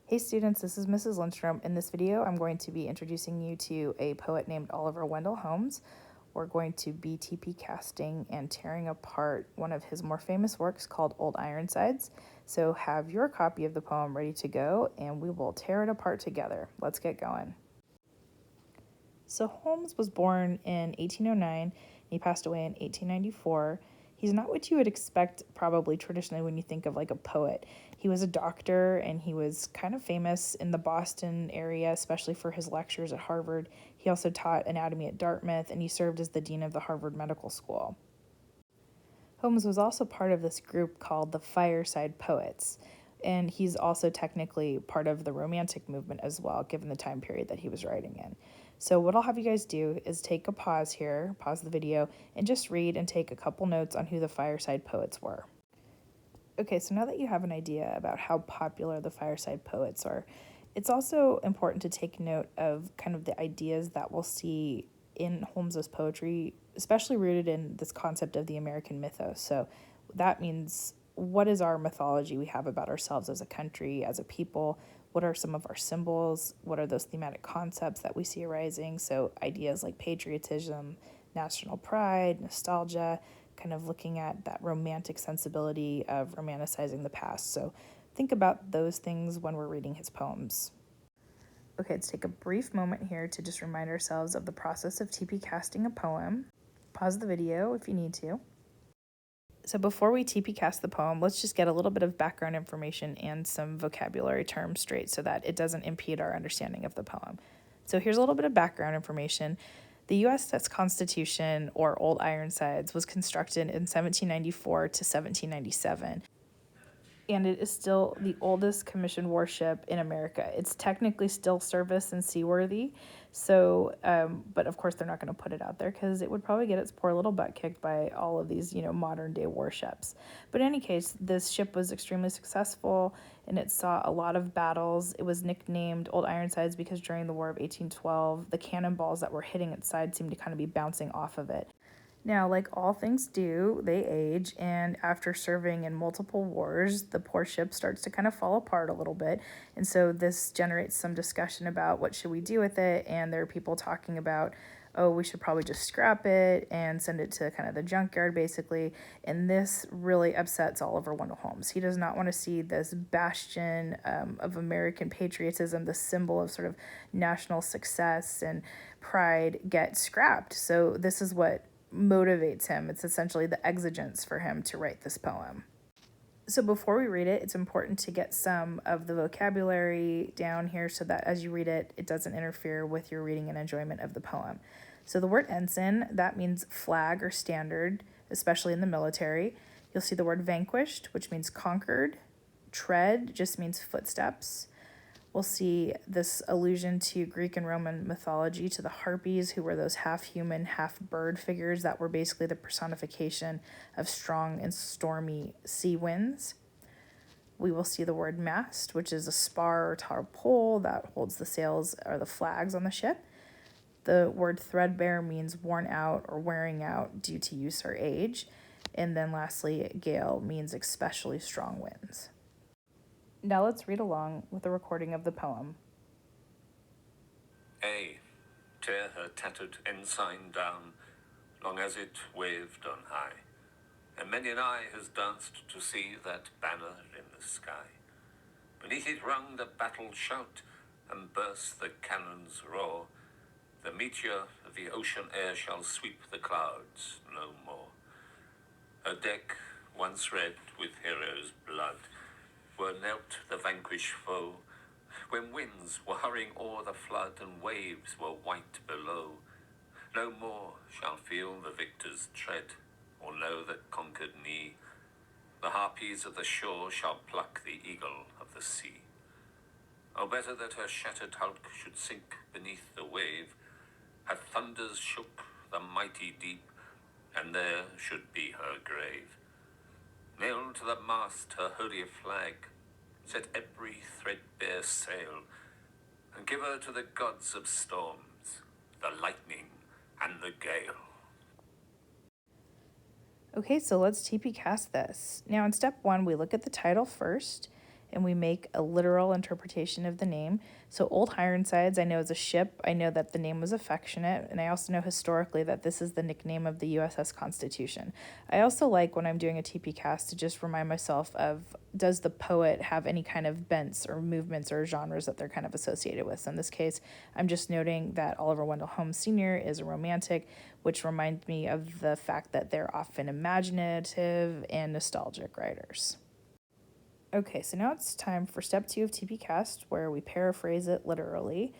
Hey students, this is Mrs. Lindstrom. In this video, I'm going to be introducing you to a poet named Oliver Wendell Holmes. We're going to be TP casting and tearing apart one of his more famous works called Old Ironsides. So have your copy of the poem ready to go and we will tear it apart together. Let's get going. So Holmes was born in 1809 and he passed away in 1894. He's not what you would expect probably traditionally when you think of like a poet. He was a doctor and he was kind of famous in the Boston area, especially for his lectures at Harvard. He also taught anatomy at Dartmouth and he served as the dean of the Harvard Medical School. Holmes was also part of this group called the Fireside Poets, and he's also technically part of the Romantic movement as well, given the time period that he was writing in. So what I'll have you guys do is take a pause here, pause the video, and just read and take a couple notes on who the Fireside Poets were. Okay, so now that you have an idea about how popular the Fireside Poets are, it's also important to take note of kind of the ideas that we'll see in Holmes's poetry, especially rooted in this concept of the American mythos. So that means, what is our mythology we have about ourselves as a country, as a people? What are some of our symbols? What are those thematic concepts that we see arising? So ideas like patriotism, national pride, nostalgia, kind of looking at that romantic sensibility of romanticizing the past. So think about those things when we're reading his poems. Okay, let's take a brief moment here to just remind ourselves of the process of TP casting a poem. Pause the video if you need to. So before we TP cast the poem, let's just get a little bit of background information and some vocabulary terms straight so that it doesn't impede our understanding of the poem. So here's a little bit of background information. The U.S. Constitution, or Old Ironsides, was constructed in 1794 to 1797. And it is still the oldest commissioned warship in America. It's technically still service and seaworthy, so but of course they're not going to put it out there because it would probably get its poor little butt kicked by all of these, modern day warships. But in any case, this ship was extremely successful and it saw a lot of battles. It was nicknamed Old Ironsides because during the War of 1812, the cannonballs that were hitting its side seemed to kind of be bouncing off of it. Now, like all things do, they age, and after serving in multiple wars, the poor ship starts to kind of fall apart a little bit. And so this generates some discussion about what should we do with it, and there are people talking about, oh, we should probably just scrap it and send it to kind of the junkyard, basically. And this really upsets Oliver Wendell Holmes. He does not want to see this bastion of American patriotism, the symbol of sort of national success and pride, get scrapped. So this is what motivates him. It's essentially the exigence for him to write this poem. So before we read it, it's important to get some of the vocabulary down here so that as you read it, it doesn't interfere with your reading and enjoyment of the poem. So the word ensign, that means flag or standard, especially in the military. You'll see the word vanquished, which means conquered. Tread just means footsteps. We'll see this allusion to Greek and Roman mythology, to the harpies, who were those half-human, half-bird figures that were basically the personification of strong and stormy sea winds. We will see the word mast, which is a spar or tall pole that holds the sails or the flags on the ship. The word threadbare means worn out or wearing out due to use or age. And then lastly, gale means especially strong winds. Now let's read along with a recording of the poem. Ay, tear her tattered ensign down, long as it waved on high, and many an eye has danced to see that banner in the sky. Beneath it rung the battle shout, and burst the cannon's roar. The meteor of the ocean air shall sweep the clouds no more. Her deck, once red with heroes' blood, were knelt the vanquished foe, when winds were hurrying o'er the flood and waves were white below. No more shall feel the victor's tread, or know the conquered knee. The harpies of the shore shall pluck the eagle of the sea. Oh, better that her shattered hulk should sink beneath the wave, her thunders shook the mighty deep, and there should be her grave. Nail to the mast her holy flag, set every threadbare sail, and give her to the gods of storms, the lightning and the gale. Okay, so let's TP cast this. Now in step 1, we look at the title first, and we make a literal interpretation of the name. So Old Ironsides, I know, is a ship. I know that the name was affectionate, and I also know historically that this is the nickname of the USS Constitution. I also like when I'm doing a TP cast to just remind myself of, does the poet have any kind of bents or movements or genres that they're kind of associated with? So in this case, I'm just noting that Oliver Wendell Holmes Sr. is a romantic, which reminds me of the fact that they're often imaginative and nostalgic writers. Okay, so now it's time for step 2 of TP Cast, where we paraphrase it literally.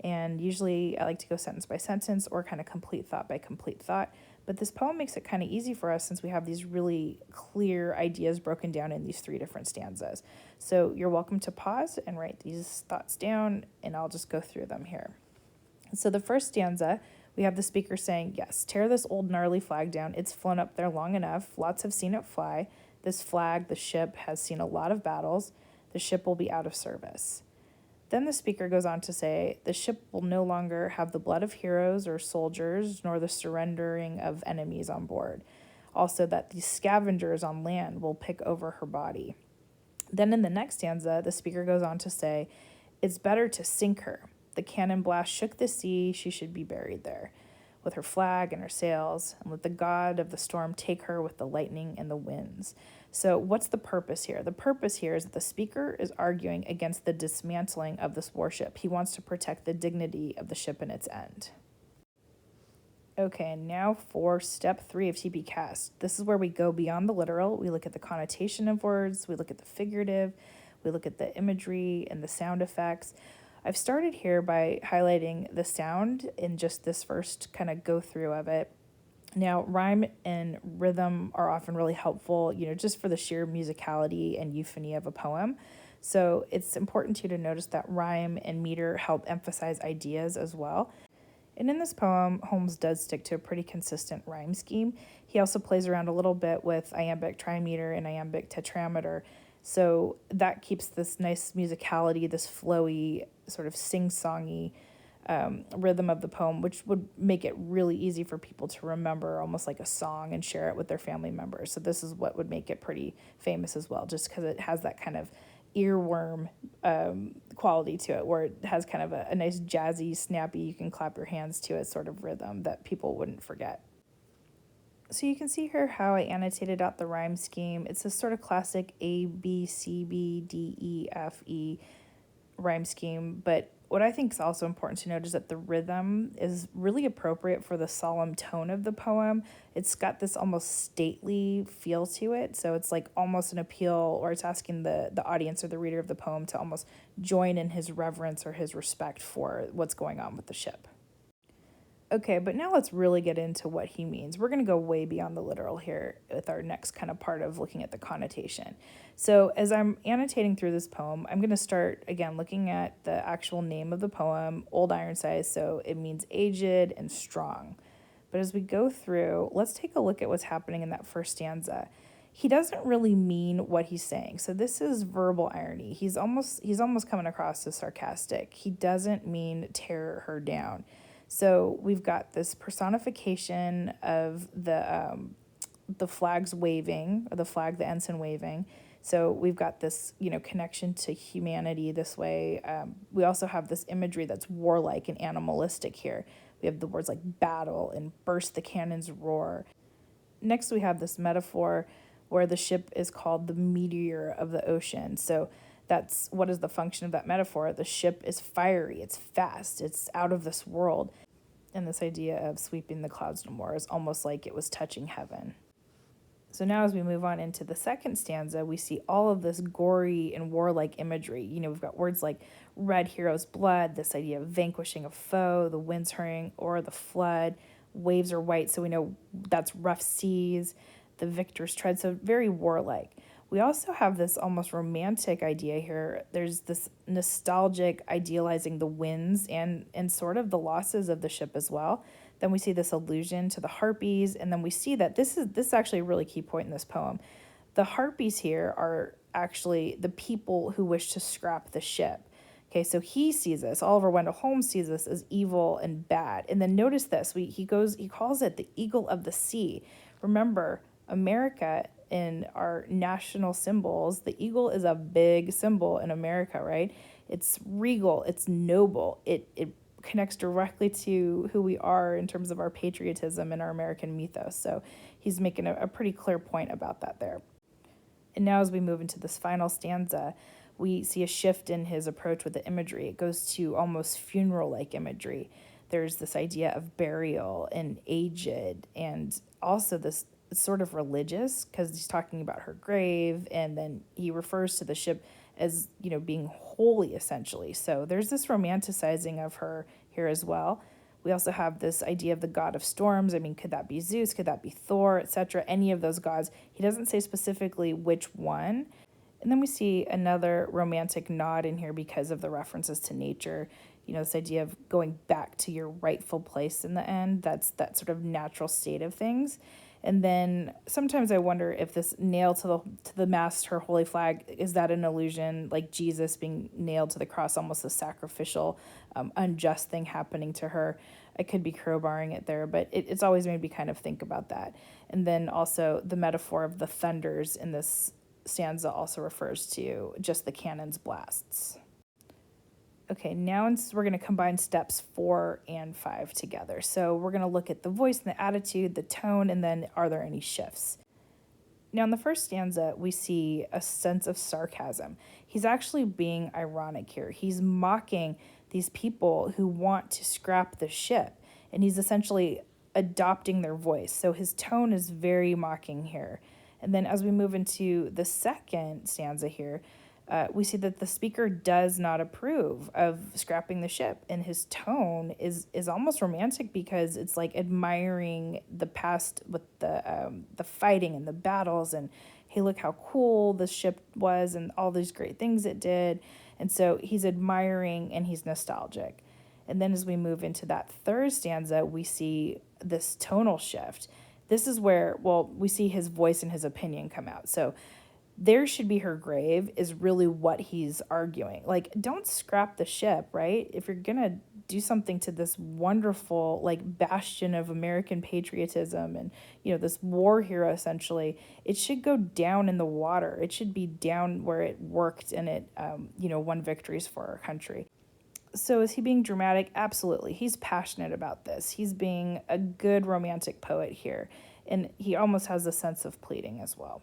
And usually I like to go sentence by sentence or kind of complete thought by complete thought. But this poem makes it kind of easy for us since we have these really clear ideas broken down in these 3 different stanzas. So you're welcome to pause and write these thoughts down, and I'll just go through them here. So the first stanza, we have the speaker saying, yes, tear this old gnarly flag down. It's flown up there long enough. Lots have seen it fly. This flag, the ship, has seen a lot of battles. The ship will be out of service. Then the speaker goes on to say, the ship will no longer have the blood of heroes or soldiers, nor the surrendering of enemies on board. Also, that these scavengers on land will pick over her body. Then in the next stanza, the speaker goes on to say, it's better to sink her. The cannon blast shook the sea. She should be buried there, with her flag and her sails, and let the god of the storm take her with the lightning and the winds. So what's the purpose here? The purpose here is that the speaker is arguing against the dismantling of this warship. He wants to protect the dignity of the ship and its end. Okay, now for step 3 of TP Cast. This is where we go beyond the literal. We look at the connotation of words, we look at the figurative, we look at the imagery and the sound effects. I've started here by highlighting the sound in just this first kind of go through of it. Now, rhyme and rhythm are often really helpful, just for the sheer musicality and euphony of a poem. So it's important to notice that rhyme and meter help emphasize ideas as well. And in this poem, Holmes does stick to a pretty consistent rhyme scheme. He also plays around a little bit with iambic trimeter and iambic tetrameter. So that keeps this nice musicality, this flowy, sort of sing-songy rhythm of the poem, which would make it really easy for people to remember, almost like a song, and share it with their family members. So this is what would make it pretty famous as well, just because it has that kind of earworm quality to it, where it has kind of a nice jazzy, snappy, you can clap your hands to it sort of rhythm that people wouldn't forget. So you can see here how I annotated out the rhyme scheme. It's a sort of classic A, B, C, B, D, E, F, E rhyme scheme, but what I think is also important to note is that the rhythm is really appropriate for the solemn tone of the poem. It's got this almost stately feel to it, so it's like almost an appeal, or it's asking the audience or the reader of the poem to almost join in his reverence or his respect for what's going on with the ship. Okay, but now let's really get into what he means. We're going to go way beyond the literal here with our next kind of part of looking at the connotation. So as I'm annotating through this poem, I'm going to start, again, looking at the actual name of the poem, Old Ironsides, so it means aged and strong. But as we go through, let's take a look at what's happening in that first stanza. He doesn't really mean what he's saying. So this is verbal irony. He's almost coming across as sarcastic. He doesn't mean tear her down. So we've got this personification of the flags waving, or the ensign waving. So we've got this, connection to humanity this way. We also have this imagery that's warlike and animalistic here. We have the words like battle and burst the cannon's roar. Next, we have this metaphor where the ship is called the meteor of the ocean. So that's what is the function of that metaphor. The ship is fiery, it's fast, it's out of this world. And this idea of sweeping the clouds no more is almost like it was touching heaven. So now as we move on into the second stanza, we see all of this gory and warlike imagery. We've got words like red hero's blood, this idea of vanquishing a foe, the winds hurrying o'er the flood, waves are white, so we know that's rough seas, the victor's tread, so very warlike. We also have this almost romantic idea here. There's this nostalgic idealizing the winds and sort of the losses of the ship as well. Then we see this allusion to the harpies, and then we see that this is actually a really key point in this poem. The harpies here are actually the people who wish to scrap the ship. Okay, so he sees this, Oliver Wendell Holmes sees this as evil and bad. And then notice this, he calls it the eagle of the sea. Remember, America in our national symbols, the eagle is a big symbol in America, right? It's regal, it's noble, it connects directly to who we are in terms of our patriotism and our American mythos. So he's making a pretty clear point about that there. And now as we move into this final stanza, we see a shift in his approach with the imagery. It goes to almost funeral-like imagery. There's this idea of burial and aged, and also this sort of religious, because he's talking about her grave, and then he refers to the ship as, being holy, essentially. So there's this romanticizing of her here as well. We also have this idea of the god of storms. I mean, could that be Zeus? Could that be Thor, etc.? Any of those gods. He doesn't say specifically which one. And then we see another romantic nod in here because of the references to nature. This idea of going back to your rightful place in the end. That's that sort of natural state of things. And then sometimes I wonder if this nail to the mast, her holy flag, is that an illusion, like Jesus being nailed to the cross, almost a sacrificial, unjust thing happening to her. I could be crowbarring it there, but it's always made me kind of think about that. And then also the metaphor of the thunders in this stanza also refers to just the cannon's blasts. Okay, now we're going to combine steps 4 and 5 together. So we're going to look at the voice and the attitude, the tone, and then are there any shifts? Now in the first stanza, we see a sense of sarcasm. He's actually being ironic here. He's mocking these people who want to scrap the ship, and he's essentially adopting their voice. So his tone is very mocking here. And then as we move into the second stanza here, we see that the speaker does not approve of scrapping the ship, and his tone is almost romantic because it's like admiring the past with the fighting and the battles, and hey, look how cool the ship was and all these great things it did. And so he's admiring and he's nostalgic. And then as we move into that third stanza, we see this tonal shift. This is where, we see his voice and his opinion come out. So there should be her grave is really what he's arguing. Like, don't scrap the ship, right? If you're going to do something to this wonderful, like, bastion of American patriotism and, this war hero, essentially, it should go down in the water. It should be down where it worked and it, won victories for our country. So is he being dramatic? Absolutely. He's passionate about this. He's being a good romantic poet here. And he almost has a sense of pleading as well.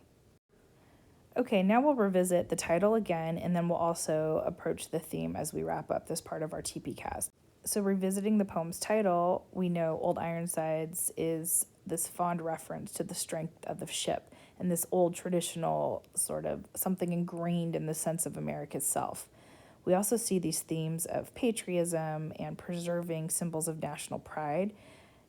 Okay, now we'll revisit the title again, and then we'll also approach the theme as we wrap up this part of our TP cast. So revisiting the poem's title, we know Old Ironsides is this fond reference to the strength of the ship and this old traditional sort of something ingrained in the sense of America's self. We also see these themes of patriotism and preserving symbols of national pride.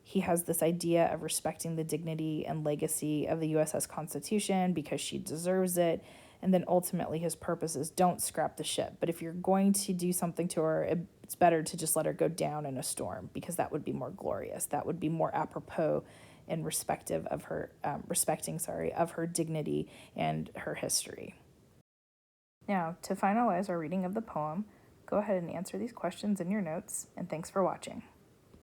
He has this idea of respecting the dignity and legacy of the USS Constitution because she deserves it. And then ultimately his purpose is don't scrap the ship. But if you're going to do something to her, it's better to just let her go down in a storm because that would be more glorious. That would be more apropos and respecting of her dignity and her history. Now, to finalize our reading of the poem, go ahead and answer these questions in your notes, and thanks for watching.